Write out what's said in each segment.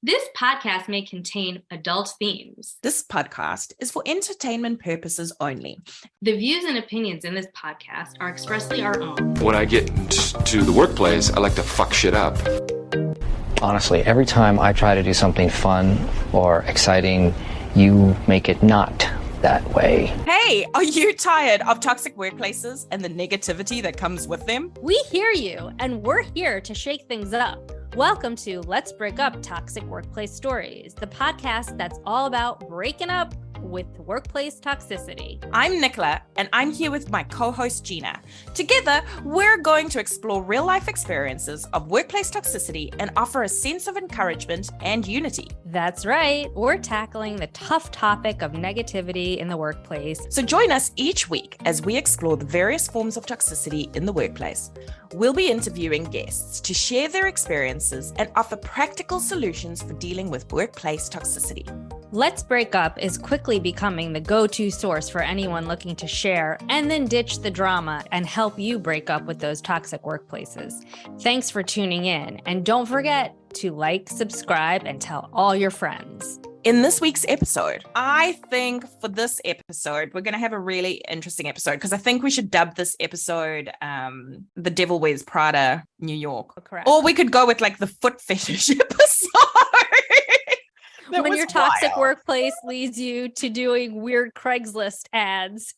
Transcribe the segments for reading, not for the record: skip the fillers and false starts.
This podcast may contain adult themes. This podcast is for entertainment purposes only. The views and opinions in this podcast are expressly our own. When I get to the workplace, I like to fuck shit up. Honestly, every time I try to do something fun or exciting, you make it not that way. Hey, are you tired of toxic workplaces and the negativity that comes with them? We hear you, and we're here to shake things up. Welcome to Let's Break Up Toxic Workplace Stories, the podcast that's all about breaking up with workplace toxicity. I'm Nicola, and I'm here with my co-host Gina. Together, we're going to explore real-life experiences of workplace toxicity and offer a sense of encouragement and unity. That's right, we're tackling the tough topic of negativity in the workplace. So join us each week as we explore the various forms of toxicity in the workplace. We'll be interviewing guests to share their experiences and offer practical solutions for dealing with workplace toxicity. Let's Break Up is quickly becoming the go-to source for anyone looking to share and then ditch the drama and help you break up with those toxic workplaces. Thanks for tuning in, and don't forget to like, subscribe, and tell all your friends. In this week's episode, I think for this episode, we're going to have a really interesting episode because I think we should dub this episode The Devil Wears Prada, New York. Correct. Or we could go with like the foot fetish episode. When your toxic workplace leads you to doing weird Craigslist ads,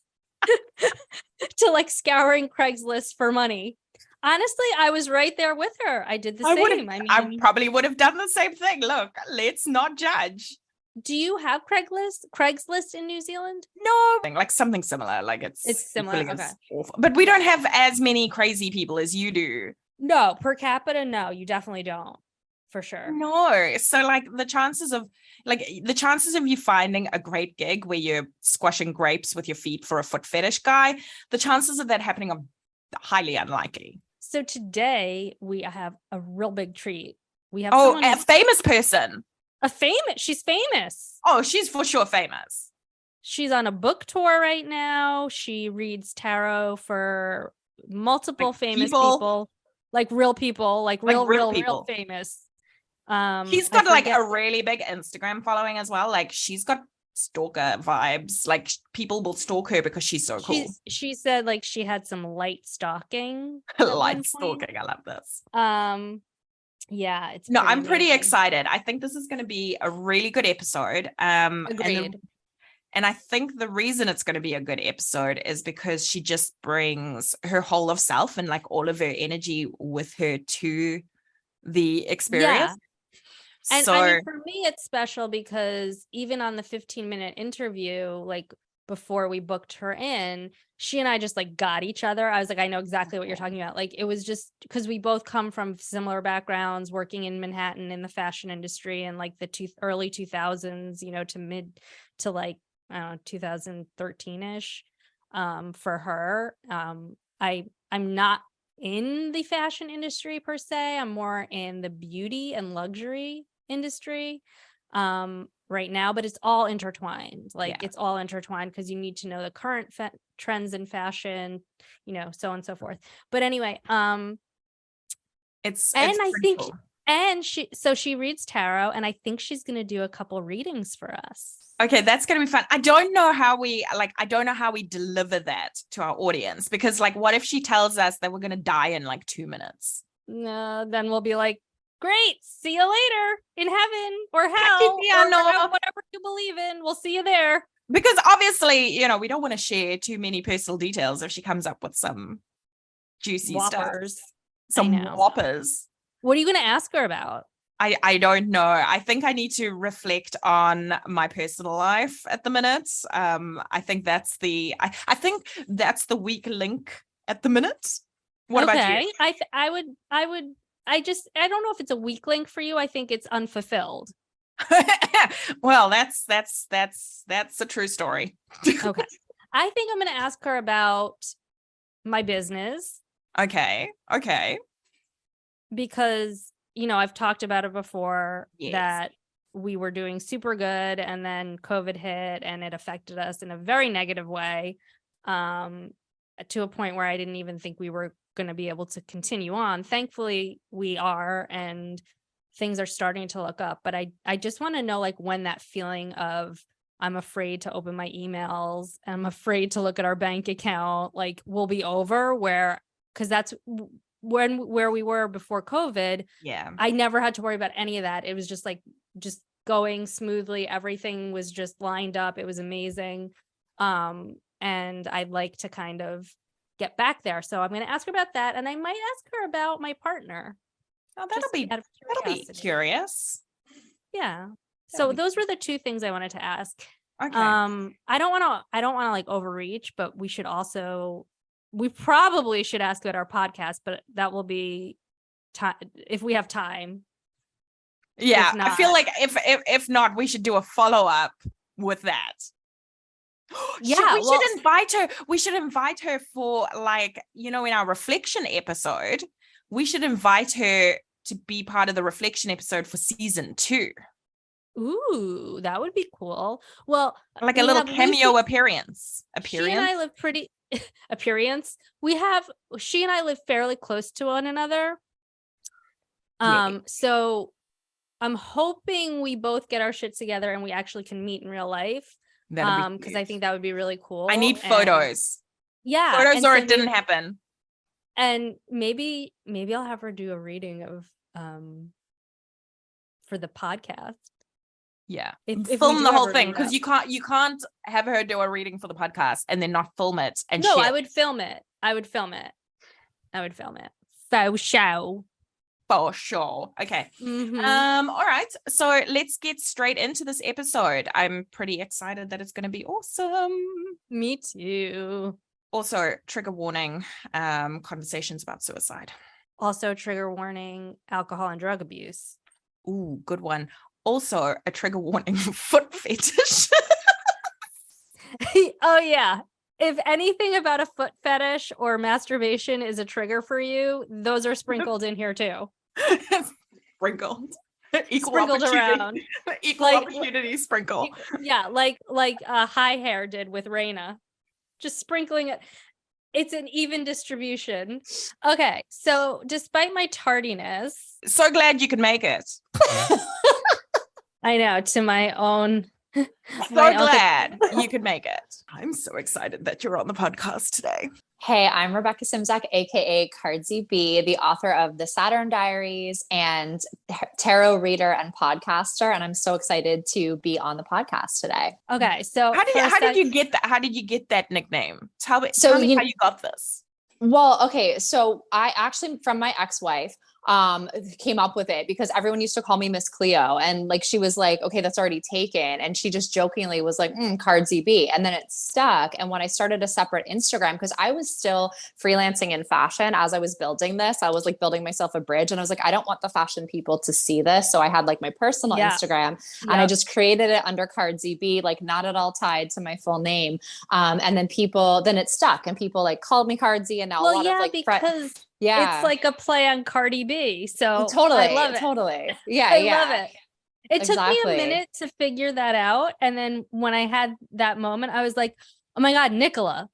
to like scouring Craigslist for money. Honestly, I was right there with her. I did the same. I probably would have done the same thing. Look, let's not judge. Do you have Craigslist in New Zealand? No, like something similar. Like it's similar. Okay. Awful. But we don't have as many crazy people as you do. No, per capita, no, you definitely don't. For sure. No. So like the chances of you finding a great gig where you're squashing grapes with your feet for a foot fetish guy, the chances of that happening are highly unlikely. So today we have a real big treat. We have a famous person. She's famous. Oh, she's for sure famous. She's on a book tour right now. She reads tarot for multiple famous people. Like real people, like real famous. She's got like a really big Instagram following as well. Like she's got stalker vibes. Like people will stalk her because she's so cool. She said like she had some light stalking. Light stalking. I love this. Yeah, I'm pretty excited. I think this is going to be a really good episode. Agreed. And I think the reason it's going to be a good episode is because she just brings her whole of self and like all of her energy with her to the experience. Yeah. And I mean, for me, it's special because even on the 15-minute interview, like before we booked her in, she and I just like got each other. I was like, I know exactly what you're talking about. Like, it was just because we both come from similar backgrounds, working in Manhattan in the fashion industry in like the early 2000s, to like, I don't know, 2013-ish. For her, I'm not in the fashion industry per se. I'm more in the beauty and luxury industry right now, but it's all intertwined. It's all intertwined because you need to know the current trends in fashion, so on and so forth. But anyway, she reads tarot, and I think she's going to do a couple readings for us. Okay, that's going to be fun. I don't know how we deliver that to our audience, because like, what if she tells us that we're going to die in like 2 minutes? No, then we'll be like, great, see you later in heaven or hell, or whatever you believe in. We'll see you there. Because obviously, we don't want to share too many personal details if she comes up with some juicy whoppers. Some whoppers. What are you going to ask her about? I don't know. I think I need to reflect on my personal life at the minute. I think that's the weak link at the minute. What about you? I don't know if it's a weak link for you. I think it's unfulfilled. Well, that's a true story. Okay. I think I'm going to ask her about my business. Okay. Because I've talked about it before. Yes. That we were doing super good, and then COVID hit and it affected us in a very negative way, to a point where I didn't even think we were going to be able to continue on. Thankfully, we are, and things are starting to look up. But I just want to know like when that feeling of I'm afraid to open my emails, I'm afraid to look at our bank account, like will be over, because that's where we were before COVID. Yeah. I never had to worry about any of that. It was just like just going smoothly. Everything was just lined up. It was amazing. And I'd like to kind of get back there. So I'm going to ask her about that. And I might ask her about my partner. Oh, that'll be curious. Yeah. So those were the two things I wanted to ask. Okay. I don't want to like overreach, but we probably should ask about our podcast, but that will be time if we have time. Yeah. I feel like if not, we should do a follow-up with that. Yeah, we should invite her for like, you know, in our reflection episode, we should invite her to be part of the reflection episode for season 2. Ooh, that would be cool. Well, like a little cameo appearance. She and I live pretty appearance. She and I live fairly close to one another. So I'm hoping we both get our shit together and we actually can meet in real life. Because I think that would be really cool. I need photos. Yeah. Photos or it didn't happen. And maybe I'll have her do a reading of for the podcast. Yeah. If film the whole thing, because you can't have her do a reading for the podcast and then not film it and No, shit. I would film it. For sure. Okay. Mm-hmm. All right. So let's get straight into this episode. I'm pretty excited that it's going to be awesome. Me too. Also, trigger warning, conversations about suicide. Also, trigger warning, alcohol and drug abuse. Ooh, good one. Also, a trigger warning, foot fetish. Oh, yeah. If anything about a foot fetish or masturbation is a trigger for you, those are sprinkled in here too. Sprinkled. Sprinkled around. Equal opportunity sprinkle. Yeah, like High Hair did with Raina. Just sprinkling it. It's an even distribution. Okay, so despite my tardiness. So glad you could make it. I know, to my own. So glad you could make it. I'm so excited that you're on the podcast today. Hey, I'm Rebecca Simzak, aka Cardsy B, the author of The Saturn Diaries and tarot reader and podcaster, and I'm so excited to be on the podcast today. Okay, so how did you get that? How did you get that nickname? Tell me how you got this. Well, okay, so I actually, from my ex-wife, came up with it because everyone used to call me Miss Cleo, and like she was like, okay, that's already taken, and she just jokingly was like Cardsy B, and then it stuck. And when I started a separate Instagram, because I was still freelancing in fashion as I was building this, I was like building myself a bridge, and I was like, I don't want the fashion people to see this, so I had like my personal Instagram, and I just created it under Cardsy B, like not at all tied to my full name, and then it stuck, and people like called me Cardsy, and now a lot of like because it's like a play on Cardi B. So totally, I love it. Totally. Yeah. I love it. It took me a Exactly. minute to figure that out. And then when I had that moment, I was like, oh my God, Nicola,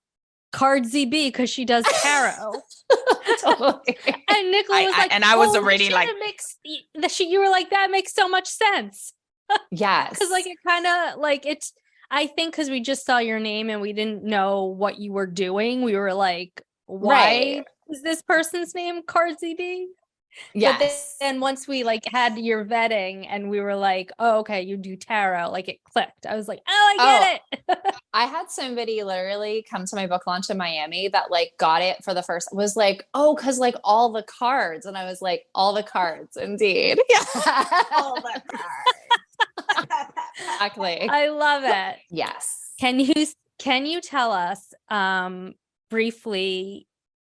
Cardsy B, because she does tarot. Totally. And Nicola was like, I was already like, you were like, that makes so much sense. Yes. Because like it kind of like it's, I think because we just saw your name and we didn't know what you were doing. We were like, why is this person's name Cardsy B? Yes. But then once we like had your vetting and we were like, oh, okay, you do tarot, like it clicked. I was like, oh, I get it. I had somebody literally come to my book launch in Miami that like got it for the first, was like, oh, because like all the cards. And I was like, all the cards, indeed. Yeah. all the cards. Exactly. I love it. Yes. Can you tell us briefly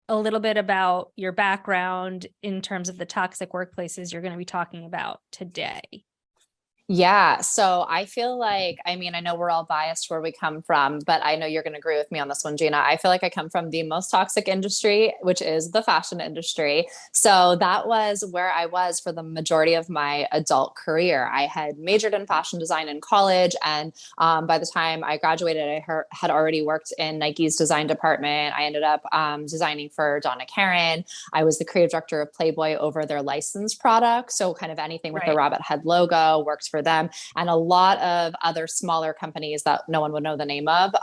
a little bit about your background in terms of the toxic workplaces you're going to be talking about today? Yeah. So I feel like, I mean, I know we're all biased where we come from, but I know you're going to agree with me on this one, Gina. I feel like I come from the most toxic industry, which is the fashion industry. So that was where I was for the majority of my adult career. I had majored in fashion design in college. And by the time I graduated, had already worked in Nike's design department. I ended up designing for Donna Karan. I was the creative director of Playboy over their licensed product. So kind of anything with the rabbit head logo worked for them, and a lot of other smaller companies that no one would know the name of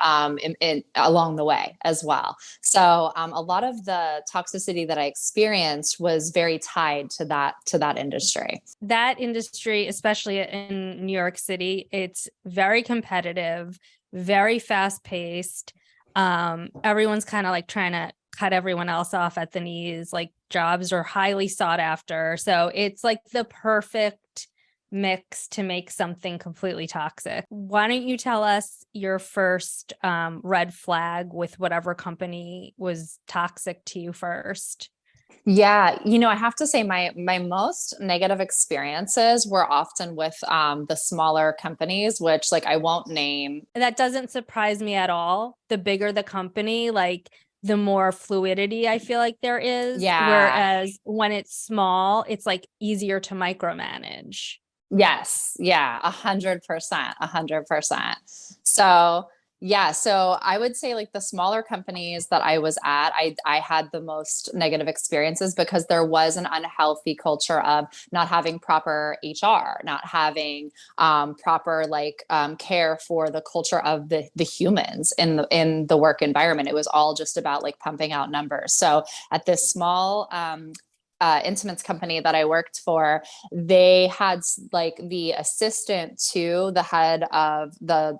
along the way as well. So a lot of the toxicity that I experienced was very tied to that industry. That industry, especially in New York City, it's very competitive, very fast paced. Everyone's kind of like trying to cut everyone else off at the knees. Like jobs are highly sought after. So it's like the perfect mix to make something completely toxic. Why don't you tell us your first red flag with whatever company was toxic to you first? Yeah, I have to say my most negative experiences were often with the smaller companies, which like I won't name. That doesn't surprise me at all. The bigger the company, like the more fluidity I feel like there is. Yeah. Whereas when it's small, it's like easier to micromanage. Yes. Yeah. 100%. 100%. So yeah. So I would say like the smaller companies that I was at, I had the most negative experiences because there was an unhealthy culture of not having proper HR, not having proper care for the culture of the humans in the work environment. It was all just about like pumping out numbers. So at this small intimates company that I worked for, they had like the assistant to the head of the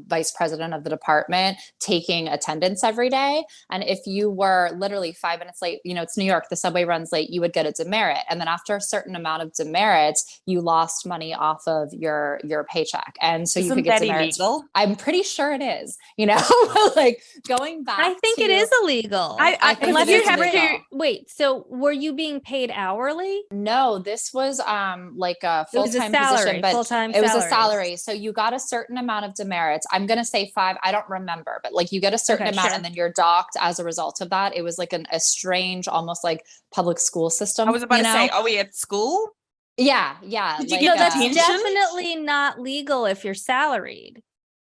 vice president of the department taking attendance every day. And if you were literally 5 minutes late, it's New York, the subway runs late, you would get a demerit. And then after a certain amount of demerits, you lost money off of your paycheck. And so you could get demerits. Illegal? I'm pretty sure it is, like going back. I think it is illegal. I think unless it is you have illegal. to wait. So were you being paid hourly? No, this was like a full-time position, but it was a salary. So you got a certain amount of demerits. I'm going to say 5. I don't remember, but like you get a certain amount and then you're docked as a result of that. It was like a strange, almost like public school system. I was about to say, are we at school? Yeah. Yeah. Did you get that's detention? Definitely not legal if you're salaried.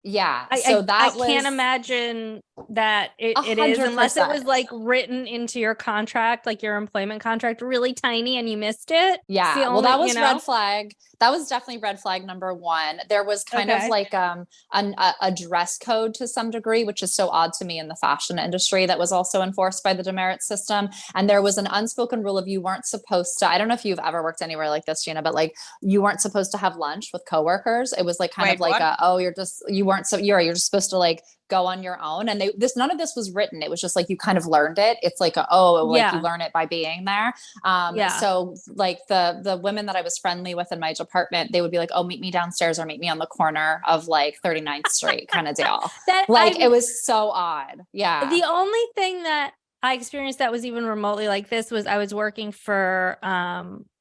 Yeah. So I can't imagine that it is, unless it was like written into your contract, like your employment contract, really tiny and you missed it. Yeah. Well, that was red flag. That was definitely red flag number 1. There was kind of like a dress code to some degree, which is so odd to me in the fashion industry, that was also enforced by the demerit system. And there was an unspoken rule of you weren't supposed to, I don't know if you've ever worked anywhere like this, Gina, but like you weren't supposed to have lunch with coworkers. It was like kind of like you're just supposed to like go on your own. And none of this was written. It was just like, you kind of learned it. It's like, you learn it by being there. So like the women that I was friendly with in my department, they would be like, oh, meet me downstairs or meet me on the corner of like 39th Street kind of deal. It was so odd. Yeah. The only thing that I experienced that was even remotely like this was I was working for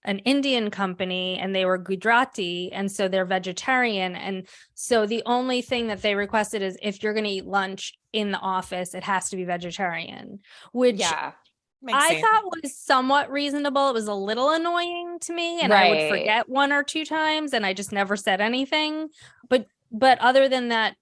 an Indian company and they were Gujarati, and so they're vegetarian. And so the only thing that they requested is if you're going to eat lunch in the office, it has to be vegetarian, which I thought was somewhat reasonable. It was a little annoying to me, and I would forget 1 or 2 times and I just never said anything. But other than that,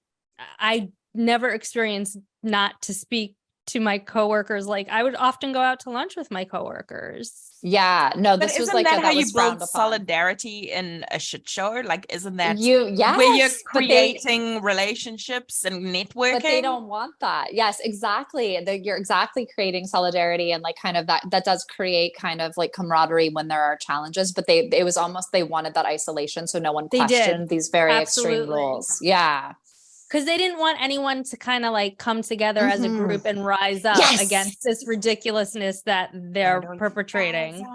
I never experienced not to speak to my coworkers. Like I would often go out to lunch with my coworkers. Yeah, no, this was like that how you build solidarity in a shit show? Like, isn't that where you're creating relationships and networking? But they don't want that. Yes, exactly. You're exactly creating solidarity and like kind of that does create kind of like camaraderie when there are challenges. But it was almost, they wanted that isolation, so no one questioned these very extreme rules. Yeah. Because they didn't want anyone to kind of like come together as a group and rise up against this ridiculousness that they're perpetrating.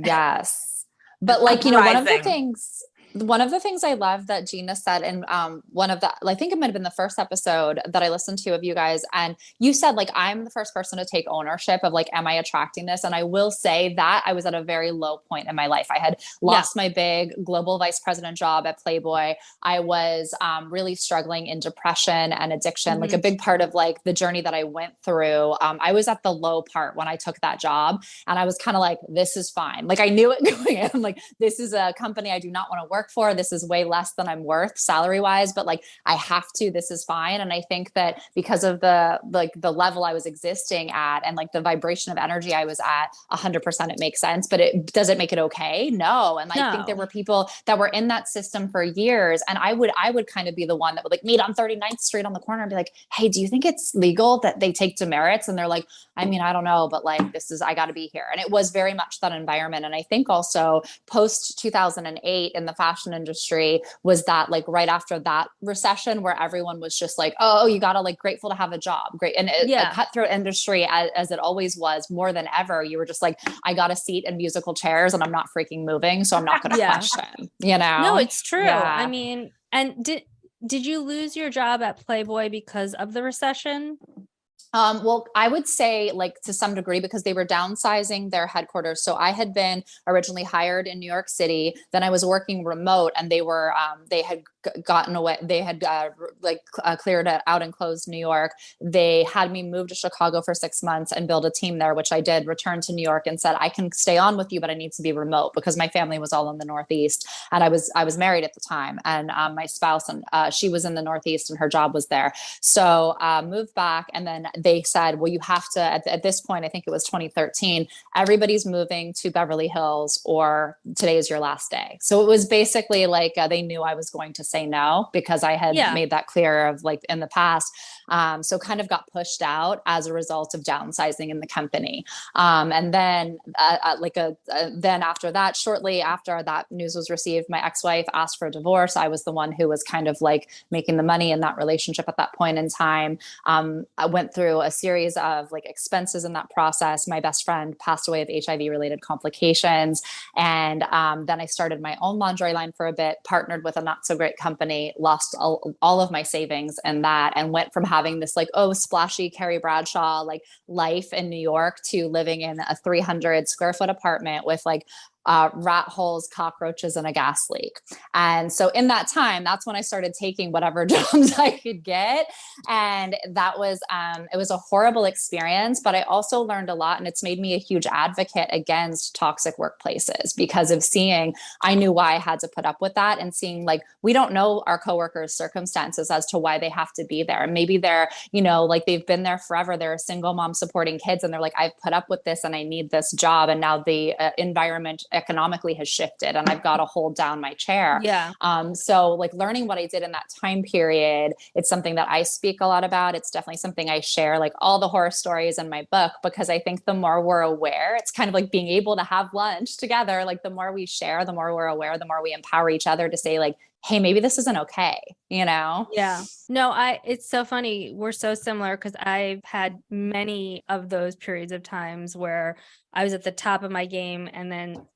Yes. But like, one of the things one of the things I love that Gina said in one of the, I think it might have been the first episode that I listened to of you guys, and you said like, I'm the first person to take ownership of like, am I attracting this? And I will say that I was at a very low point in my life. I had lost my big global vice president job at Playboy. I was really struggling in depression and addiction, like a big part of like the journey that I went through. I was at the low part when I took that job, and I was kind of like, this is fine. Like I knew it going in, like, this is a company I do not want to work for. This is way less than I'm worth salary wise, but like, I have to, this is fine. And I think that because of the level I was existing at and like the vibration of energy I was at, 100% it makes sense, but does it make it okay? No. And I think there were people that were in that system for years. And I would kind of be the one that would like meet on 39th Street on the corner and be like, hey, do you think it's legal that they take demerits? And they're like, I mean, I don't know, but like, I got to be here. And it was very much that environment. And I think also post 2008 in the fashion industry was that like right after that recession where everyone was just like, oh, you got to like grateful to have a job. Great. And a cutthroat industry as it always was more than ever. You were just like, I got a seat in musical chairs and I'm not freaking moving. So I'm not going to question, you know? No, it's true. Yeah. I mean, and did you lose your job at Playboy because of the recession? Well, I would say like to some degree because they were downsizing their headquarters. So I had been originally hired in New York City. Then I was working remote, and they had gotten away. They had cleared it out and closed New York. They had me move to Chicago for 6 months and build a team there, which I did. Return to New York and said, I can stay on with you, but I need to be remote because my family was all in the Northeast, and I was married at the time, and my spouse and she was in the Northeast and her job was there. So moved back, and then they said, well, you have to, at this point, I think it was 2013, everybody's moving to Beverly Hills or today is your last day. So it was basically like they knew I was going to say no because I had made that clear of like in the past. So kind of got pushed out as a result of downsizing in the company. And then then after that, shortly after that news was received, my ex-wife asked for a divorce. I was the one who was kind of like making the money in that relationship at that point in time. I went through a series of like expenses in that process. My best friend passed away of HIV related complications. And then I started my own lingerie line for a bit, partnered with a not so great company, lost all of my savings in that, and went from having this like, splashy Carrie Bradshaw, like life in New York to living in a 300 square foot apartment with like rat holes, cockroaches, and a gas leak. And so in that time, that's when I started taking whatever jobs I could get. And that was, it was a horrible experience, but I also learned a lot, and it's made me a huge advocate against toxic workplaces because of seeing, I knew why I had to put up with that, and seeing like, we don't know our coworkers' circumstances as to why they have to be there. Maybe they're, like they've been there forever. They're a single mom supporting kids, and they're like, I've put up with this and I need this job. And now the environment economically has shifted and I've got to hold down my chair. Yeah. So like learning what I did in that time period, it's something that I speak a lot about. It's definitely something I share, like all the horror stories in my book, because I think the more we're aware, it's kind of like being able to have lunch together. Like the more we share, the more we're aware, the more we empower each other to say like, hey, maybe this isn't okay, Yeah. No, it's so funny. We're so similar because I've had many of those periods of times where I was at the top of my game and then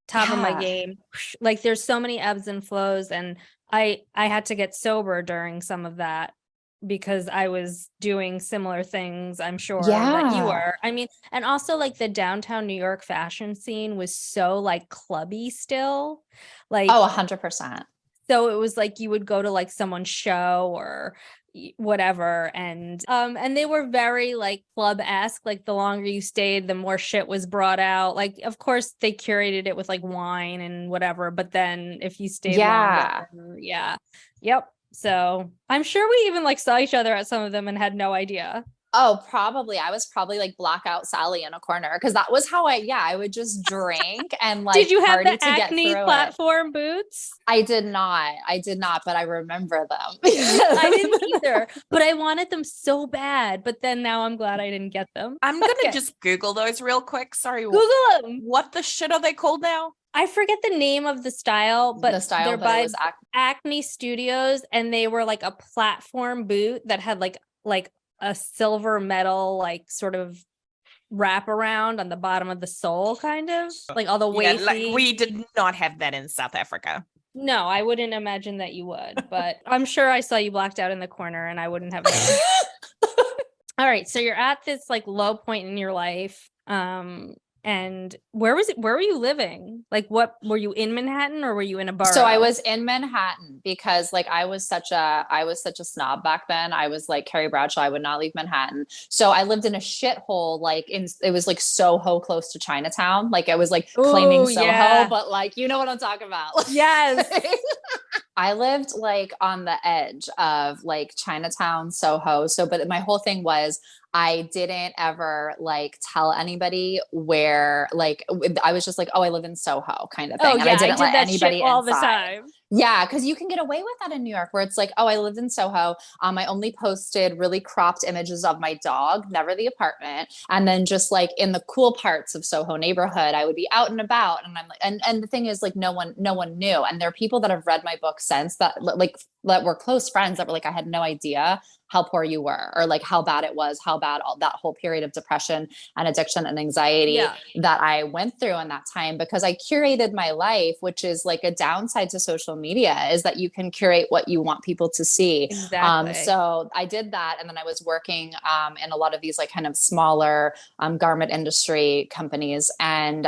top of my game. Like there's so many ebbs and flows, and I had to get sober during some of that because I was doing similar things, I'm sure that you were. I mean, and also like the downtown New York fashion scene was so like clubby still. Like 100%. So it was like you would go to like someone's show or whatever, and they were very like club-esque. Like the longer you stayed, the more shit was brought out. Like of course they curated it with like wine and whatever, but then if you stayed longer, yep. So I'm sure we even like saw each other at some of them and had no idea. Oh, probably. I was probably like blackout Sally in a corner because that was how I would just drink and like. Did you have the to Acne platform boots? I did not, but I remember them. I didn't either, but I wanted them so bad. But then now I'm glad I didn't get them. I'm going to just Google those real quick. Sorry. Google them. What the shit are they called now? I forget the name of the style, but they're by Acne Studios, and they were like a platform boot that had like a silver metal, like sort of wrap around on the bottom of the sole, kind of like all the Yeah, wavy. like we did not have that in South Africa. No, I wouldn't imagine that you would, but I'm sure I saw you blacked out in the corner and I wouldn't have known. All right, so you're at this like low point in your life. And where were you living? Like, what were you in Manhattan or were you in a borough? So I was in Manhattan because like I was such a snob back then. I was like Carrie Bradshaw. I would not leave Manhattan. So I lived in a shithole, like it was like Soho, close to Chinatown. Like I was like claiming Soho, yeah. but like, you know what I'm talking about. Yes. I lived like on the edge of like Chinatown, Soho. So, but my whole thing was I didn't ever like tell anybody where, like, I was just like, oh, I live in Soho kind of thing. Oh, and yeah, I didn't did let that anybody shit all inside. the time. Yeah, because you can get away with that in New York where it's like, oh, I lived in Soho. I only posted really cropped images of my dog, never the apartment. And then just like in the cool parts of Soho neighborhood, I would be out and about. And I'm like, and the thing is like, no one knew. And there are people that have read my book since that were close friends that were like, I had no idea how poor you were, or like how bad it was, how bad all that whole period of depression and addiction and anxiety that I went through in that time, because I curated my life, which is like a downside to social media, is that you can curate what you want people to see. Exactly. So I did that. And then I was working in a lot of these like kind of smaller garment industry companies. And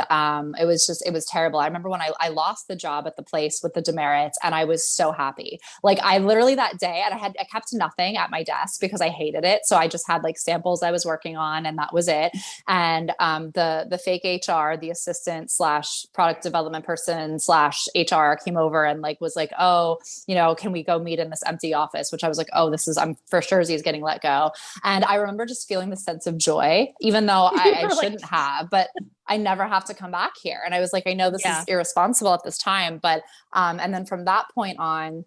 it was terrible. I remember when I lost the job at the place with the demerits, and I was so happy. Like I literally that day, and I kept nothing at my desk because I hated it. So I just had like samples I was working on, and that was it. And the fake HR, the assistant / product development person / HR came over and like was like, oh, you know, can we go meet in this empty office? Which I was like, oh, I'm for sure he's getting let go. And I remember just feeling the sense of joy, even though I shouldn't have, but I never have to come back here. And I was like, I know this is irresponsible at this time, but and then from that point on,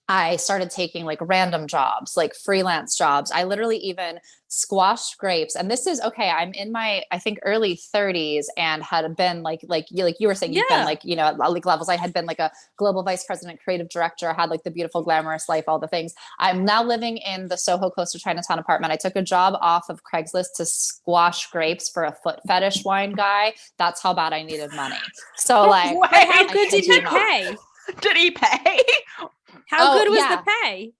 I started taking like random jobs, like freelance jobs. I literally even squashed grapes. And this is okay. I'm in my, I think, early 30s, and had been like you were saying, you've been like, you know, at like levels. I had been like a global vice president, creative director, had like the beautiful, glamorous life, all the things. I'm now living in the Soho close to Chinatown apartment. I took a job off of Craigslist to squash grapes for a foot fetish wine guy. That's how bad I needed money. So like, how good did he pay? Did he pay? How good was the pay?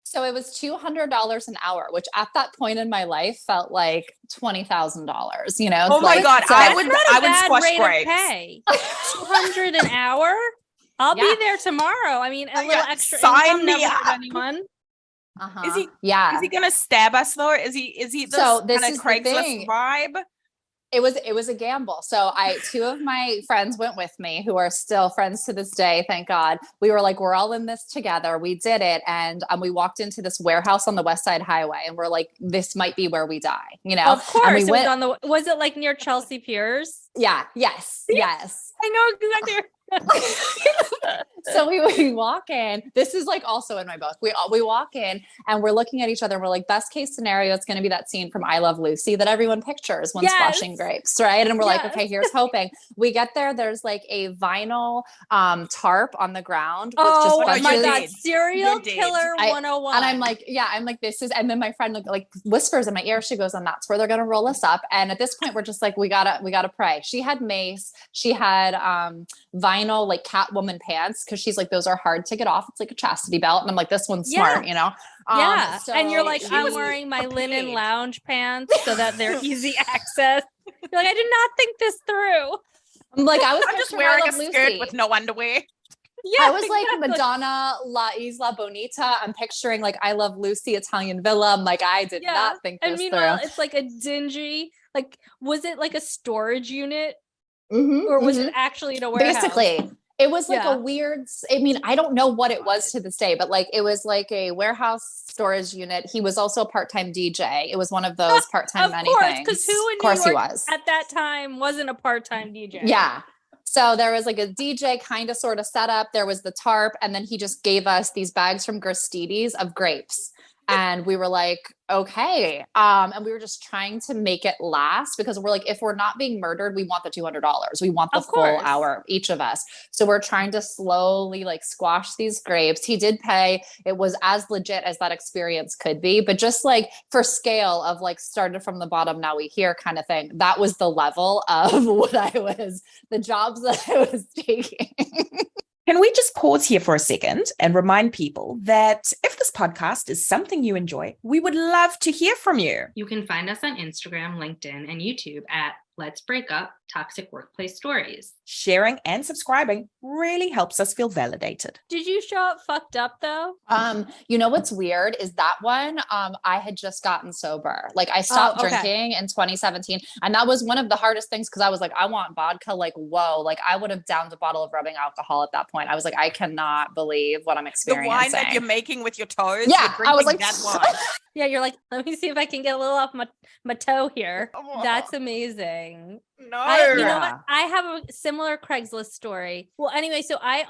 So it was $200 an hour, which at that point in my life felt like $20,000, you know? Oh my God. So I would squash grapes. Pay. $200 an hour? I'll be there tomorrow. I mean, a little extra sign income me never up. hurt anyone. Is he gonna stab us though? Is he this kind of Craigslist vibe? It was a gamble. So two of my friends went with me, who are still friends to this day. Thank God. We were like, we're all in this together. We did it. And we walked into this warehouse on the West Side Highway, and we're like, this might be where we die, you know? Of course. Was it like near Chelsea Piers? Yeah. Yes. Yes. I know exactly. So we walk in. This is like also in my book. We walk in and we're looking at each other and we're like, best case scenario, it's going to be that scene from I Love Lucy that everyone pictures when squashing grapes, right? And we're like, okay, here's hoping. We get there. There's like a vinyl tarp on the ground. Oh my God, serial killer 101. And I'm like, this is. And then my friend like whispers in my ear. She goes, and that's where they're going to roll us up. And at this point, we're just like, we gotta pray. She had mace. She had vinyl like Catwoman pants, because she's like, those are hard to get off. It's like a chastity belt. And I'm like, this one's smart, you know? So and you're like, I'm wearing my linen lounge pants so that they're easy access. You're like, I did not think this through. I'm like, I'm just wearing a skirt with no underwear. Yeah, I was like Madonna, La Isla Bonita. I'm picturing like I Love Lucy, Italian Villa. I'm like, I did not think this through. It's like a dingy, like, was it like a storage unit? Or was it actually in a warehouse? Basically. It was like a weird, I mean, I don't know what it was to this day, but like, it was like a warehouse storage unit. He was also a part-time DJ. It was one of those part-time many things. Because who in New York at that time wasn't a part-time DJ? Yeah. So there was like a DJ kind of sort of setup. There was the tarp. And then he just gave us these bags from Gristedes of grapes. And we were like, okay. And we were just trying to make it last because we're like, if we're not being murdered, we want the $200. We want the full hour, each of us. So we're trying to slowly like squash these grapes. He did pay. It was as legit as that experience could be, but just like for scale of like started from the bottom, now we hear kind of thing. That was the level of the jobs that I was taking. Can we just pause here for a second and remind people that if this podcast is something you enjoy, we would love to hear from you. You can find us on Instagram, LinkedIn, and YouTube at Let's Break Up Toxic Workplace Stories. Sharing and subscribing really helps us feel validated. Did you show up fucked up though? You know what's weird is that one, I had just gotten sober. Like I stopped drinking in 2017. And that was one of the hardest things because I was like, I want vodka. Like, whoa, like I would have downed a bottle of rubbing alcohol at that point. I was like, I cannot believe what I'm experiencing. The wine that you're making with your toes. Yeah, I was like, that wine. Yeah, you're like, let me see if I can get a little off my toe here. Oh. That's amazing. No. You know what? I have a similar Craigslist story. Well, anyway, so I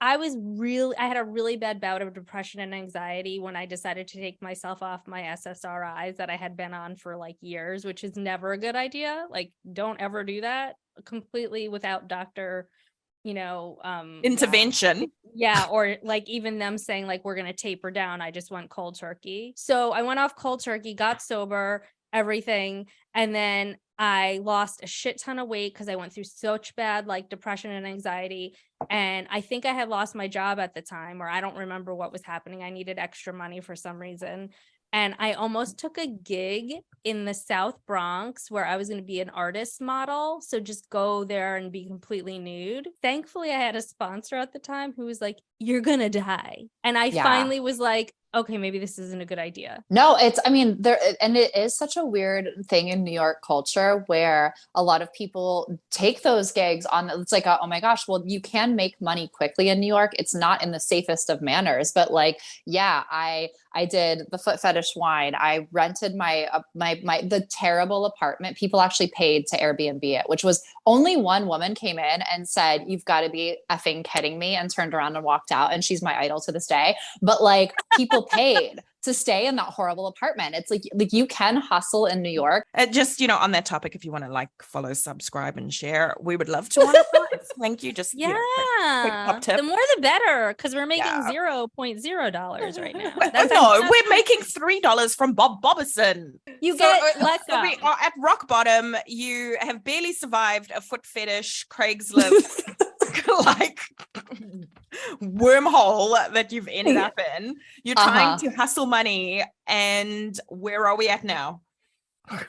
had a really bad bout of depression and anxiety when I decided to take myself off my SSRIs that I had been on for like years, which is never a good idea. Like, don't ever do that completely without doctor, intervention. Yeah. Or like even them saying like, we're going to taper down. I just went cold turkey. So I went off cold turkey, got sober, everything. And then I lost a shit ton of weight because I went through such bad like depression and anxiety. And I think I had lost my job at the time, or I don't remember what was happening. I needed extra money for some reason. And I almost took a gig in the South Bronx where I was going to be an artist model. So just go there and be completely nude. Thankfully, I had a sponsor at the time who was like, you're going to die. And I finally was like, okay, maybe this isn't a good idea. No, it is such a weird thing in New York culture where a lot of people take those gigs on. It's like, oh my gosh, well, you can make money quickly in New York. It's not in the safest of manners, but like, yeah, I did the foot fetish wine. I rented the terrible apartment. People actually paid to Airbnb it, which was only one woman came in and said, you've got to be effing kidding me, and turned around and walked out. And she's my idol to this day. But like people paid to stay in that horrible apartment. It's like you can hustle in New York. Just, on that topic, if you want to like follow, subscribe and share, we would love to monetize. Thank you. Just, quick tip. The more the better, because we're making $0.0 right now. We're making $3 from Bob Bobbison. You get less. So we are at rock bottom. You have barely survived a foot fetish Craigslist like wormhole that you've ended up in. You're trying to hustle money, and where are we at now?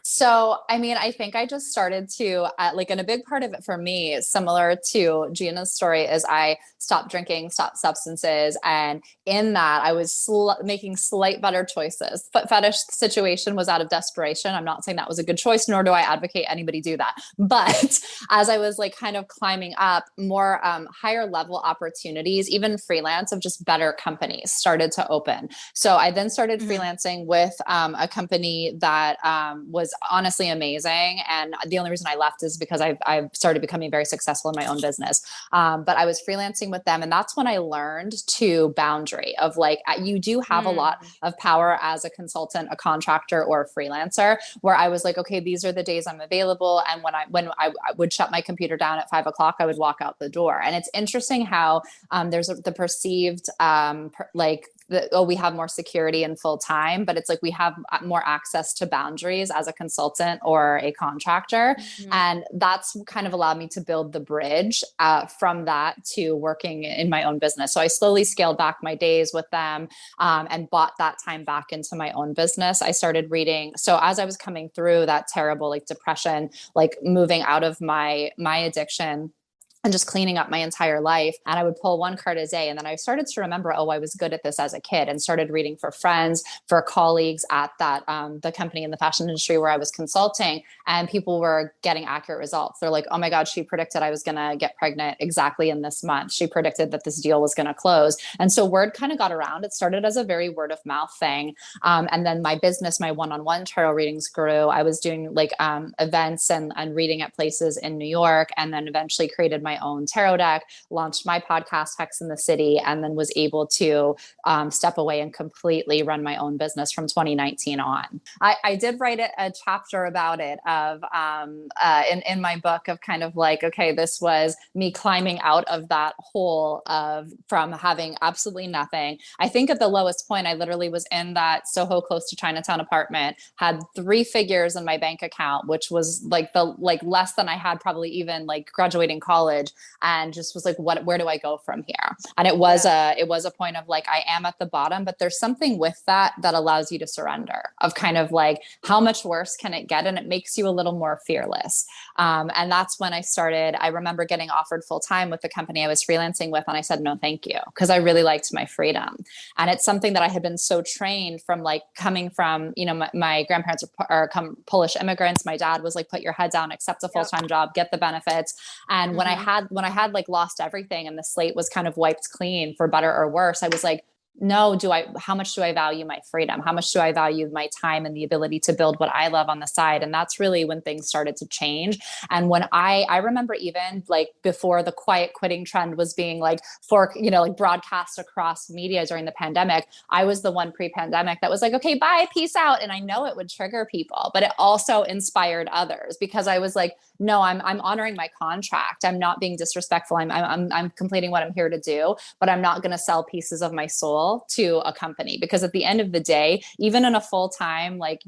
So, I mean, I think I just started to and a big part of it for me, similar to Gina's story, is I stopped drinking, stopped substances. And in that I was making slight better choices. Foot fetish situation was out of desperation. I'm not saying that was a good choice, nor do I advocate anybody do that. But as I was like kind of climbing up, more higher level opportunities, even freelance of just better companies started to open. So I then started freelancing with a company that was honestly amazing. And the only reason I left is because I've started becoming very successful in my own business. But I was freelancing with them. And that's when I learned to boundary of like, you do have a lot of power as a consultant, a contractor, or a freelancer, where I was like, okay, these are the days I'm available. And when I would shut my computer down at 5 o'clock, I would walk out the door. And it's interesting how there's the perceived we have more security and full time, but it's like we have more access to boundaries as a consultant or a contractor. And that's kind of allowed me to build the bridge from that to working in my own business. So I slowly scaled back my days with them and bought that time back into my own business. I started reading. So as I was coming through that terrible like depression, like moving out of my addiction, and just cleaning up my entire life. And I would pull one card a day. And then I started to remember, oh, I was good at this as a kid, and started reading for friends, for colleagues at that, the company in the fashion industry where I was consulting, and people were getting accurate results. They're like, oh my God, she predicted I was going to get pregnant exactly in this month. She predicted that this deal was going to close. And so word kind of got around. It started as a very word of mouth thing. And then my business, my one-on-one tarot readings grew. I was doing like events and reading at places in New York, and then eventually created my my own tarot deck, launched my podcast, Hex in the City, and then was able to step away and completely run my own business from 2019 on. I did write a chapter about it of in my book of kind of like, okay, this was me climbing out of that hole of from having absolutely nothing. I think at the lowest point, I literally was in that Soho close to Chinatown apartment, had 3 figures in my bank account, which was like less than I had probably even like graduating college, and just was like, where do I go from here? And it was a point of like, I am at the bottom, but there's something with that allows you to surrender, of kind of like, how much worse can it get? And it makes you a little more fearless. And that's when I remember getting offered full time with the company I was freelancing with. And I said, no, thank you. Cause I really liked my freedom. And it's something that I had been so trained from, like coming from, you know, my grandparents are Polish immigrants. My dad was like, put your head down, accept a full-time job, get the benefits. And when I had like lost everything and the slate was kind of wiped clean for better or worse, I was like, no, how much do I value my freedom? How much do I value my time and the ability to build what I love on the side? And that's really when things started to change. And when I remember even like before the quiet quitting trend was being like broadcast across media during the pandemic, I was the one pre-pandemic that was like, okay, bye, peace out. And I know it would trigger people, but it also inspired others, because I was like, no, I'm honoring my contract. I'm not being disrespectful. I'm completing what I'm here to do, but I'm not going to sell pieces of my soul to a company, because at the end of the day, even in a full-time, like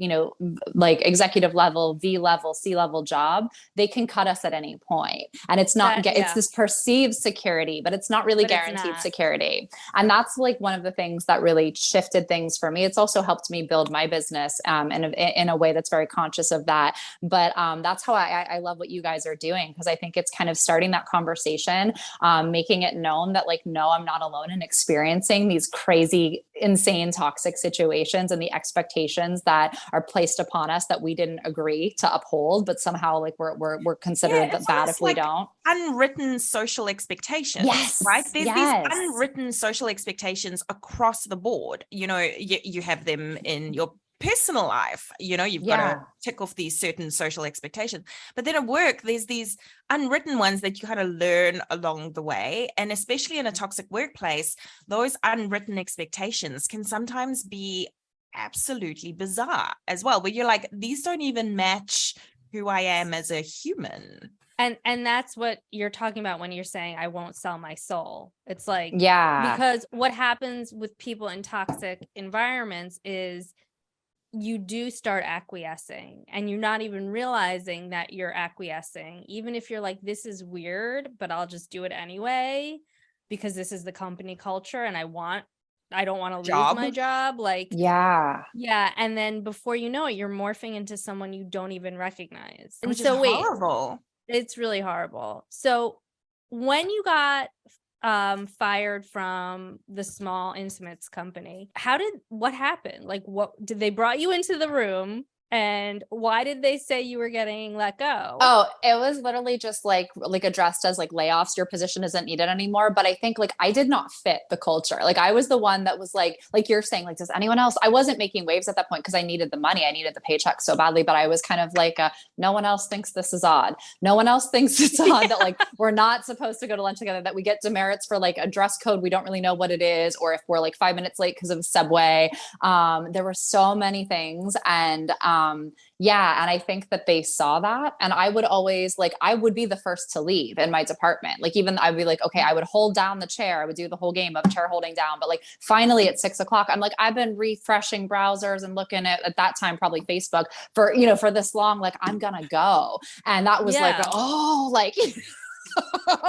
executive level, V level, C level job, they can cut us at any point. And it's not, it's this perceived security, but it's not really guaranteed security. And that's like one of the things that really shifted things for me. It's also helped me build my business in a way that's very conscious of that. But that's how I love what you guys are doing, because I think it's kind of starting that conversation, making it known that like, no, I'm not alone in experiencing these crazy, insane, toxic situations and the expectations that are placed upon us that we didn't agree to uphold, but somehow like we're considered bad if we don't. Unwritten social expectations, right? There's these unwritten social expectations across the board. You know, you have them in your personal life, you know, you've got to tick off these certain social expectations, but then at work there's these unwritten ones that you kind of learn along the way. And especially in a toxic workplace, those unwritten expectations can sometimes be absolutely bizarre as well, where you're like, these don't even match who I am as a human. And that's what you're talking about when you're saying I won't sell my soul. It's like, because what happens with people in toxic environments is you do start acquiescing, and you're not even realizing that you're acquiescing, even if you're like, this is weird, but I'll just do it anyway because this is the company culture and I don't want to lose my job. Like, and then before you know it, you're morphing into someone you don't even recognize. And which so is horrible. It's really horrible. So when you got fired from the small intimates company, what happened? Like, what did they brought you into the room, and why did they say you were getting let go? Oh, it was literally just like addressed as like layoffs. Your position isn't needed anymore. But I think like I did not fit the culture. Like I was the one that was like you're saying, like, does anyone else? I wasn't making waves at that point because I needed the money. I needed the paycheck so badly. But I was kind of like, no one else thinks this is odd. No one else thinks it's odd that like we're not supposed to go to lunch together, that we get demerits for like a dress code. We don't really know what it is, or if we're like 5 minutes late because of subway. There were so many things. And and I think that they saw that. And I would always I would be the first to leave in my department. Like, even I'd be like, okay, I would hold down the chair. I would do the whole game of chair holding down. But like, finally at 6 o'clock, I'm like, I've been refreshing browsers and looking at that time, probably Facebook for this long, like, I'm gonna go. And that was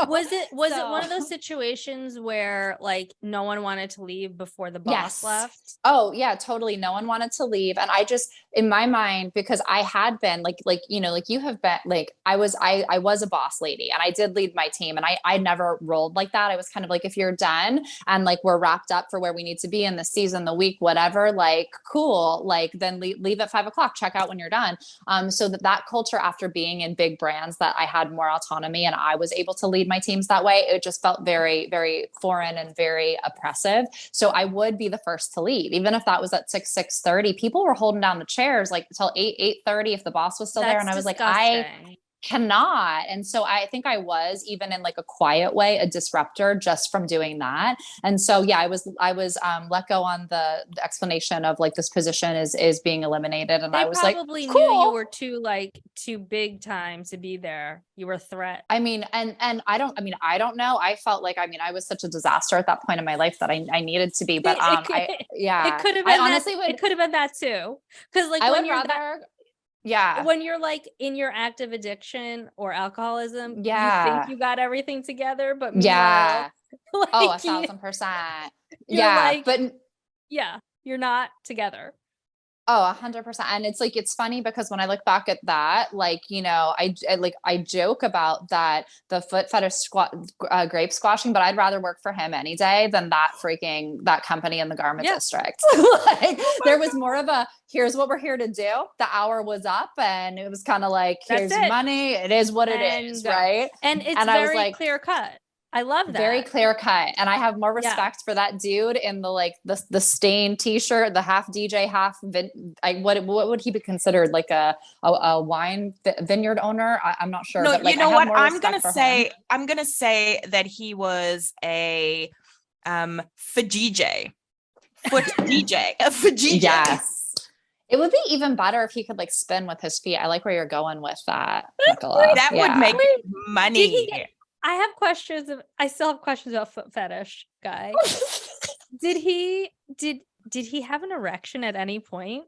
was it one of those situations where like no one wanted to leave before the boss left? Oh yeah, totally. No one wanted to leave. And I just, in my mind, because I had been like you have been, like, I was a boss lady and I did lead my team, and I never rolled like that. I was kind of like, if you're done and like we're wrapped up for where we need to be in the season, the week, whatever, like, cool, like then leave at 5 o'clock, check out when you're done. So that culture, after being in big brands, that I had more autonomy and I was able to lead my teams that way, it just felt very, very foreign and very oppressive. So I would be the first to leave, even if that was at 6:30. People were holding down the chairs like until 8:30 if the boss was still there. And I was like, cannot. And so I think I was, even in like a quiet way, a disruptor just from doing that. And so yeah, I was let go on the explanation of like, this position is being eliminated, and They I was like, probably cool. knew you were too big time to be there. You were a threat. I mean, and I don't know. I felt like, I was such a disaster at that point in my life that I needed to be, but it could have been I honestly that, it could have been that too. Because like I when would you're rather, yeah, when you're like in your active addiction or alcoholism, you yeah, think you got everything together, but yeah. meanwhile, Oh, like, 1,000%. you're Yeah. like, But yeah, you're not together. oh, 100%. And it's like, it's funny because when I look back at that, like, I joke about that, the foot fetish grape squashing, but I'd rather work for him any day than that company in the garment district. Like, there was more of a, here's what we're here to do. The hour was up, and it was kind of like, here's your money. It is what it is. Right. And it's and I was very like, clear cut. I love that. Very clear cut. And I have more respect for that dude in the like the stained t-shirt, the half DJ, half what would he be considered, like a wine vineyard owner? I'm not sure. No, but, like, you know what? I'm gonna say that he was a for DJ. Foot DJ. For DJ. Yes. It would be even better if he could like spin with his feet. I like where you're going with that, Nicola. That would make money. I still have questions about foot fetish guy. Did he have an erection at any point?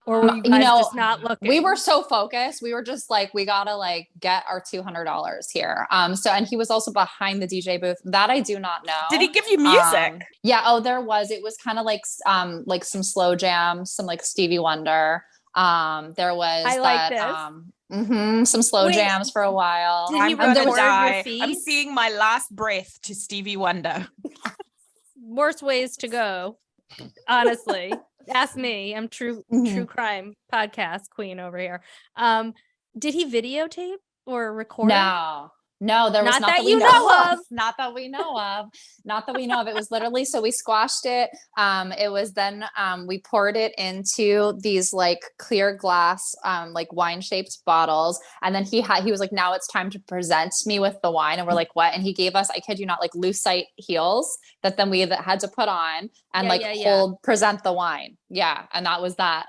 Or were you guys just not looking? We were so focused. We were just like, we gotta like get our $200 here. And he was also behind the DJ booth. That I do not know. Did he give you music? Yeah. Oh, there was. It was kind of like some slow jams, some like Stevie Wonder. There was some slow jams for a while. Did he I'm gonna record die. your feet? I'm seeing my last breath to Stevie Wonder. Worst ways to go, honestly. Ask me. I'm true crime podcast queen over here. Did he videotape or record? No, there was not not that that we you know of. Not that we know of. Not that we know of. It was literally, so we squashed it. It was then we poured it into these like clear glass, like wine shaped bottles. And then he was like, now it's time to present me with the wine. And we're like, what? And he gave us, I kid you not, like lucite heels that then we had to put on and present the wine. Yeah. And that was that.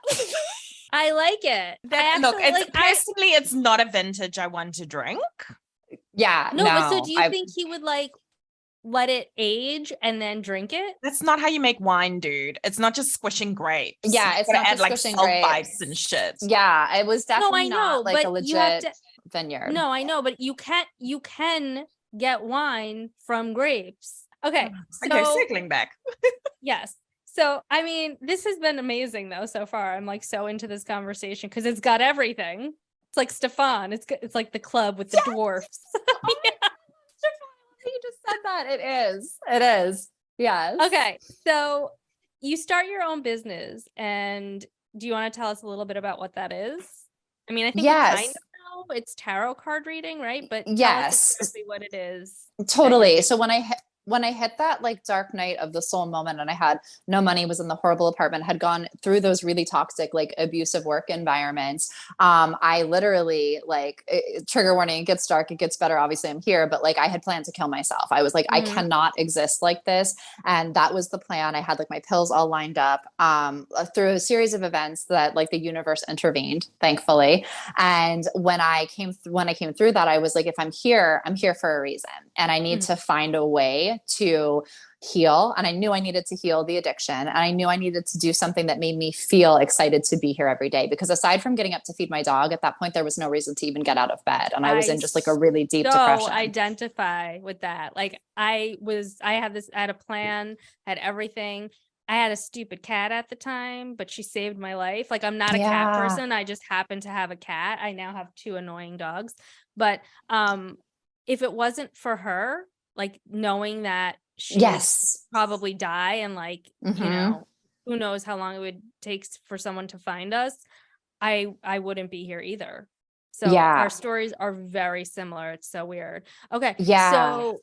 I like it. Personally, it's not a vintage I want to drink. Yeah. No, but so do you think he would like let it age and then drink it? That's not how you make wine, dude. It's not just squishing grapes. Yeah, it's not add just like squishing sulfites grapes and shit. Yeah, it was definitely not like a legit vineyard. No, I know, but you can get wine from grapes. Okay, circling back. Yes. So, I mean, this has been amazing though so far. I'm like so into this conversation because it's got everything. It's like Stefan. It's like the club with the dwarfs. Yeah. You just said that. It is. Yes. Okay. So you start your own business, and do you want to tell us a little bit about what that is? I mean, I think we kind of know it's tarot card reading, right? But tell us exactly what it is. Totally. So when I hit that like dark night of the soul moment, and I had no money, was in the horrible apartment, had gone through those really toxic, like abusive work environments. I literally trigger warning, it gets dark, it gets better. Obviously I'm here, but like I had planned to kill myself. I was like, I cannot exist like this. And that was the plan. I had like my pills all lined up, through a series of events that like the universe intervened, thankfully. And when I came through that, I was like, if I'm here for a reason, and I need to find a way to heal. And I knew I needed to heal the addiction. And I knew I needed to do something that made me feel excited to be here every day. Because aside from getting up to feed my dog, at that point, there was no reason to even get out of bed. And I was in just like a really deep depression. Identify with that. Like I had a plan, had everything. I had a stupid cat at the time, but she saved my life. Like I'm not a cat person. I just happen to have a cat. I now have 2 annoying dogs. But if it wasn't for her, like knowing that she would probably die, and like, you know, who knows how long it would take for someone to find us, I wouldn't be here either. So our stories are very similar. It's so weird. Okay. Yeah. So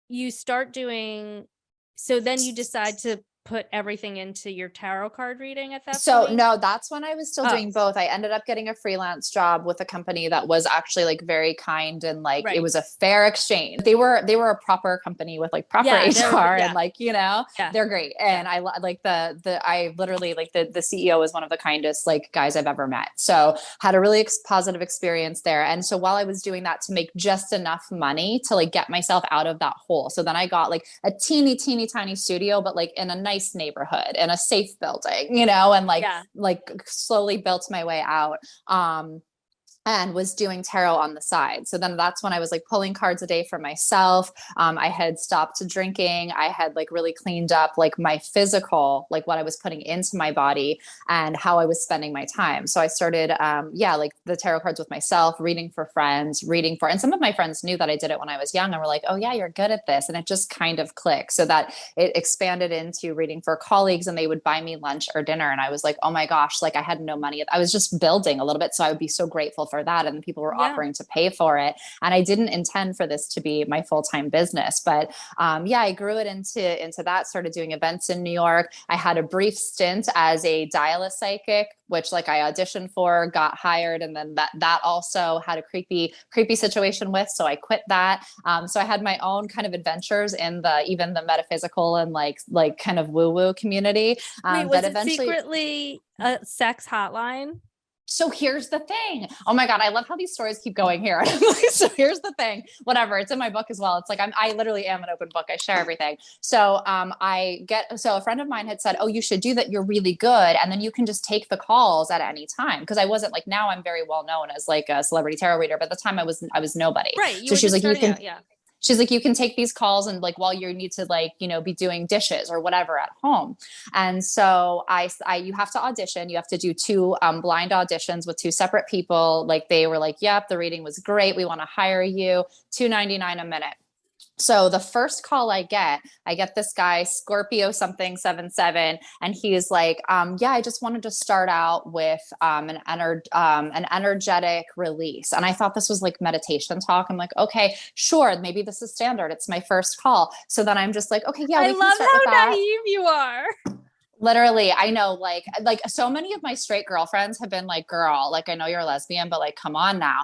you start doing, so then you decide to put everything into your tarot card reading at that So point? no, that's when I was still doing both. I ended up getting a freelance job with a company that was actually like very kind, and like it Right. was a fair exchange. They were a proper company with like proper HR and like, you know, they're great. And I like I literally like the CEO is one of the kindest like guys I've ever met. So had a really positive experience there. And so while I was doing that to make just enough money to like get myself out of that hole. So then I got like a teeny tiny studio, but like in a nice neighborhood in a safe building, you know, and like slowly built my way out. And was doing tarot on the side. So then that's when I was like pulling cards a day for myself. I had stopped drinking. I had like really cleaned up like my physical, like what I was putting into my body and how I was spending my time. So I started, like the tarot cards with myself, reading for friends, and some of my friends knew that I did it when I was young and were like, oh yeah, you're good at this. And it just kind of clicked, so that it expanded into reading for colleagues, and they would buy me lunch or dinner. And I was like, oh my gosh, like I had no money. I was just building a little bit. So I would be so grateful for that, and people were offering to pay for it, and I didn't intend for this to be my full-time business, but I grew it into that. Started doing events in New York. I had a brief stint as a dialysis psychic, which like I auditioned for, got hired, and then that also had a creepy situation with, so I quit that. So I had my own kind of adventures in even the metaphysical and like kind of woo-woo community. Wait, was it secretly a sex hotline? So here's the thing. Oh my God. I love how these stories keep going here. So here's the thing, whatever. It's in my book as well. It's like, I literally am an open book. I share everything. So, so a friend of mine had said, oh, you should do that. You're really good. And then you can just take the calls at any time. Cause I wasn't like, now I'm very well known as like a celebrity tarot reader, but at the time I was nobody. Right. So she's like, she's like, you can take these calls and like, while you need to like, you know, be doing dishes or whatever at home. And so you have to audition. You have to do 2 blind auditions with 2 separate people. Like they were like, yep, the reading was great. We want to hire you. $2.99 a minute. So the first call I get this guy, Scorpio something 77, and he's like, I just wanted to start out with an energetic release. And I thought this was like meditation talk. I'm like, okay, sure, maybe this is standard. It's my first call. So then I'm just like, okay, yeah, I love how naive you are. Literally, I know, like so many of my straight girlfriends have been like, girl, like, I know you're a lesbian, but like, come on now.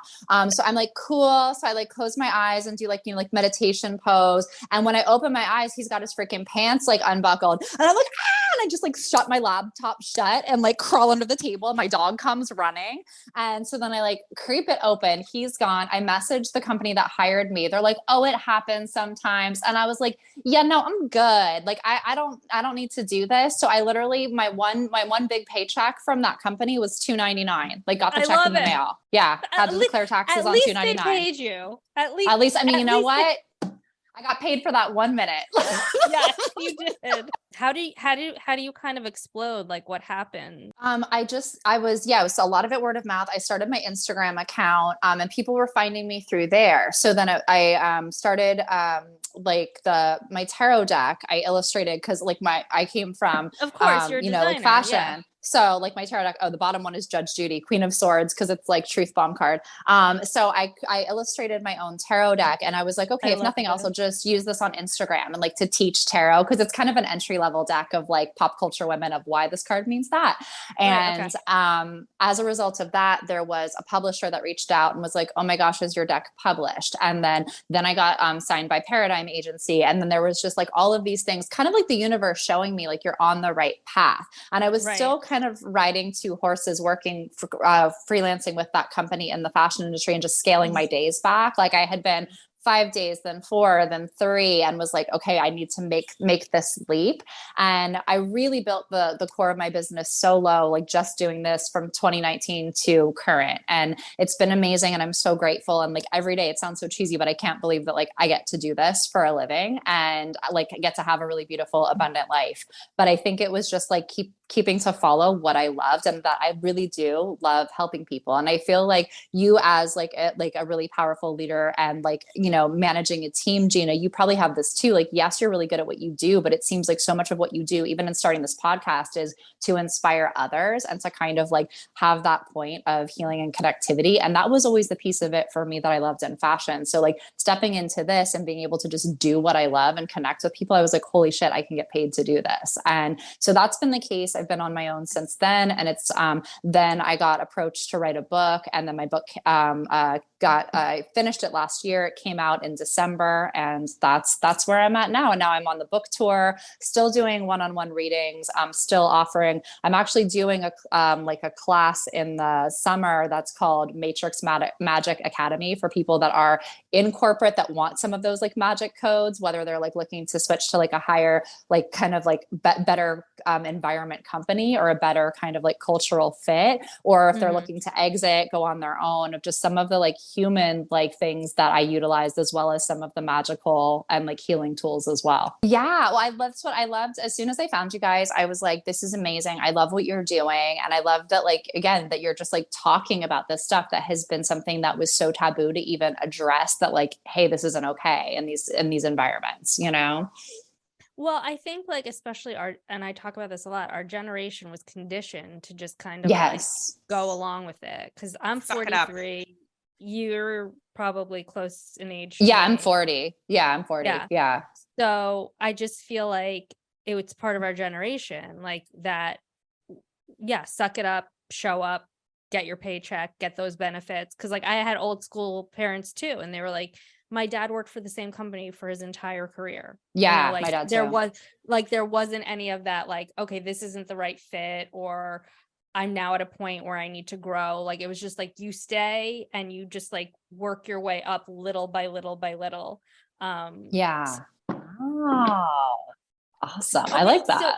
So I'm like, cool. So I like close my eyes and do like, you know, like meditation pose. And when I open my eyes, he's got his freaking pants like unbuckled, and I'm like, and I just like shut my laptop shut and like crawl under the table, and my dog comes running. And so then I like creep it open. He's gone. I messaged the company that hired me. They're like, oh, it happens sometimes. And I was like, yeah, no, I'm good. Like, I don't need to do this. So I literally, my one big paycheck from that company was $2.99. Like, got the check in the mail. Yeah. Had to declare taxes on $2.99. At least they paid you. At least, I mean, you know what? I got paid for that 1 minute. Yes, you did. How do you kind of explode? Like, what happened? It was a lot of it word of mouth. I started my Instagram account, and people were finding me through there. So then I started, my tarot deck. I illustrated, cause like I came from, of course, you're a designer, like fashion. Yeah. So like my tarot deck, the bottom one is Judge Judy, Queen of Swords, because it's like truth bomb card. So I illustrated my own tarot deck, and I was like, okay, if nothing else, I'll just use this on Instagram and like to teach tarot, because it's kind of an entry level deck of like pop culture women of why this card means that. And as a result of that, there was a publisher that reached out and was like, oh my gosh, is your deck published? And then I got signed by Paradigm Agency, and then there was just like all of these things, kind of like the universe showing me like you're on the right path. And I was still kind of riding 2 horses, working for, freelancing with that company in the fashion industry, and just scaling my days back. Like I had been 5 days, then 4, then 3, and was like, okay, I need to make this leap. And I really built the core of my business solo, like just doing this from 2019 to current. And it's been amazing. And I'm so grateful. And like every day, it sounds so cheesy, but I can't believe that like I get to do this for a living, and like I get to have a really beautiful, abundant life. But I think it was just like keeping to follow what I loved, and that I really do love helping people. And I feel like you, as like a really powerful leader and like, you know, managing a team, Gina, you probably have this too. Like, yes, you're really good at what you do, but it seems like so much of what you do, even in starting this podcast, is to inspire others and to kind of like have that point of healing and connectivity. And that was always the piece of it for me that I loved in fashion. So like stepping into this and being able to just do what I love and connect with people, I was like, holy shit, I can get paid to do this. And so that's been the case. I've been on my own since then. And it's, then I got approached to write a book, and then my book, I finished it last year. It came out in December, and that's where I'm at now. And now I'm on the book tour, still doing one-on-one readings. I'm still offering, I'm actually doing a class in the summer that's called Matrix Magic Academy for people that are in corporate that want some of those like magic codes, whether they're like looking to switch to like a higher, like kind of like better environment company, or a better kind of like cultural fit, or if they're looking to exit, go on their own, of just some of the like human like things that I utilized, as well as some of the magical and like healing tools as well. Yeah. Well, that's what I loved. As soon as I found you guys, I was like, this is amazing. I love what you're doing. And I love that, like, again, that you're just like talking about this stuff that has been something that was so taboo to even address, that like, hey, this isn't okay in these environments, you know? Well, I think like, especially and I talk about this a lot, our generation was conditioned to just kind of like go along with it. Cause I'm 43, you're probably close in age. Yeah, I'm 40. Yeah, I'm 40. Yeah. So I just feel like it's part of our generation, like that. Yeah. Suck it up, show up, get your paycheck, get those benefits. Cause like I had old school parents too. And they were like, my dad worked for the same company for his entire career. Yeah, like my dad too. there wasn't any of that, like, okay, this isn't the right fit, or I'm now at a point where I need to grow. Like, it was just like, you stay and you just like work your way up little by little by little. Yeah. Oh, awesome. I like that. So,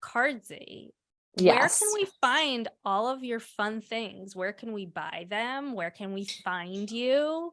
Cardsy, yes. Where can we find all of your fun things? Where can we buy them? Where can we find you?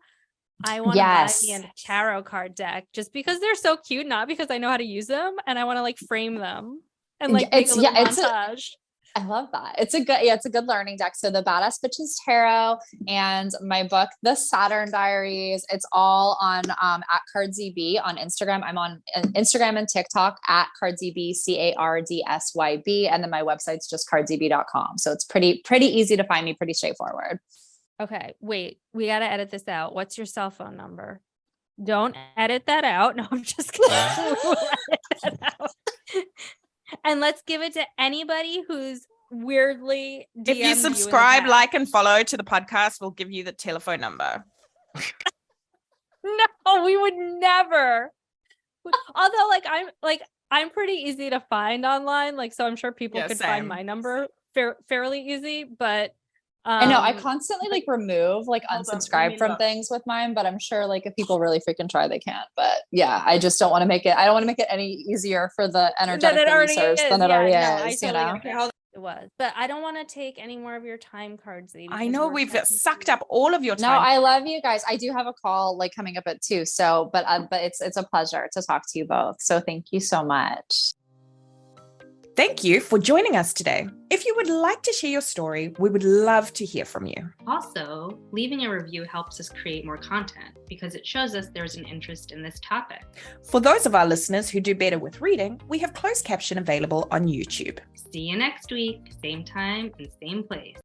I want to buy the tarot card deck just because they're so cute, not because I know how to use them, and I want to like frame them and like make a little montage. I love that. It's a good learning deck. So the Badass Bitches Tarot and my book, The Saturn Diaries, it's all on at Cardsy B on Instagram. I'm on Instagram and TikTok at Cardsy B, CARDSYB, and then my website's just cardsyb.com. So it's pretty easy to find me, pretty straightforward. Okay, wait, we got to edit this out. What's your cell phone number? Don't edit that out. No, I'm just going to edit that out. And let's give it to anybody who's weirdly DM'd if you subscribe, like, and follow to the podcast, we'll give you the telephone number. No, we would never. Although I'm pretty easy to find online. Like, so I'm sure people could find my number fairly easy, but I know I constantly like remove, like unsubscribe from things with mine, but I'm sure like if people really freaking try, they can. But yeah, I just don't want to make it. I don't want to make it any easier for the energetic users than it already is. You know, it was, but I don't want to take any more of your time, Cardsy. I know we've sucked up all of your time. No, I love you guys. I do have a call like coming up at 2. So, but it's a pleasure to talk to you both. So thank you so much. Thank you for joining us today. If you would like to share your story, we would love to hear from you. Also, leaving a review helps us create more content because it shows us there's an interest in this topic. For those of our listeners who do better with reading, we have closed caption available on YouTube. See you next week, same time and same place.